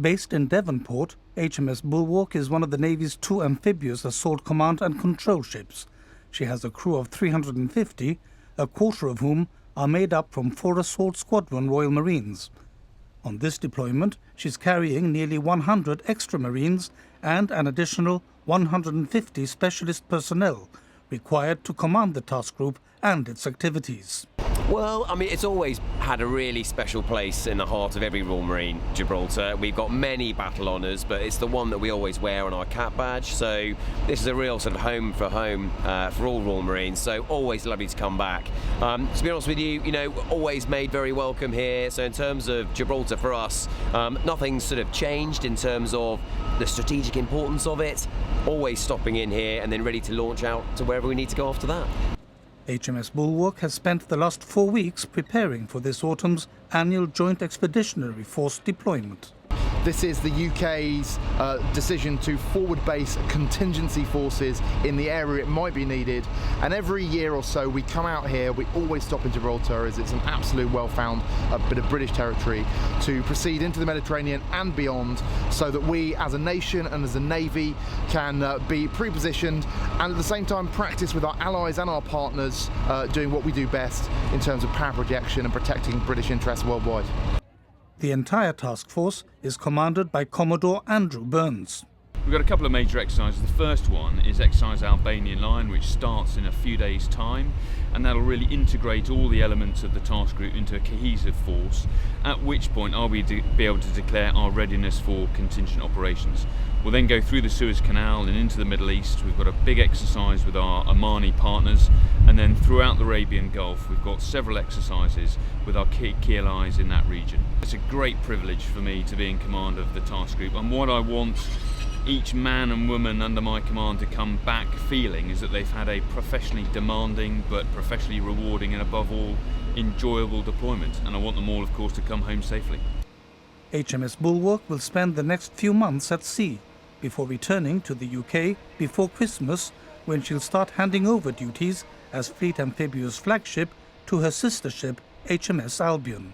Based in Devonport, HMS Bulwark is one of the Navy's 2 amphibious assault command and control ships. She has a crew of 350, a quarter of whom are made up from 4 Assault Squadron Royal Marines. On this deployment, she's carrying nearly 100 extra Marines and an additional 150 specialist personnel required to command the task group and its activities. Well, I mean, it's always had a really special place in the heart of every Royal Marine, Gibraltar. We've got many battle honours, but it's the one that we always wear on our cap badge. So this is a real sort of home for all Royal Marines. So always lovely to come back. To be honest with you, always made very welcome here. So in terms of Gibraltar for us, nothing's sort of changed in terms of the strategic importance of it. Always stopping in here and then ready to launch out to wherever we need to go after that. HMS Bulwark has spent the last 4 weeks preparing for this autumn's annual Joint Expeditionary Force deployment. This is the UK's decision to forward base contingency forces in the area it might be needed, and every year or so we come out here. We always stop in Gibraltar as it's an absolute well-found bit of British territory to proceed into the Mediterranean and beyond, so that we as a nation and as a Navy can be pre-positioned and at the same time practice with our allies and our partners doing what we do best in terms of power projection and protecting British interests worldwide. The entire task force is commanded by Commodore Andrew Burns. We've got a couple of major exercises. The first one is Exercise Albanian Line, which starts in a few days' time, and that'll really integrate all the elements of the task group into a cohesive force, at which point I'll be able to declare our readiness for contingent operations. We'll then go through the Suez Canal and into the Middle East. We've got a big exercise with our Omani partners, and then throughout the Arabian Gulf we've got several exercises with our key allies in that region. It's a great privilege for me to be in command of the task group, and what I want each man and woman under my command to come back feeling is that they've had a professionally demanding but professionally rewarding and above all enjoyable deployment, and I want them all of course to come home safely. HMS Bulwark will spend the next few months at sea before returning to the UK before Christmas, when she'll start handing over duties as Fleet Amphibious Flagship to her sister ship HMS Albion.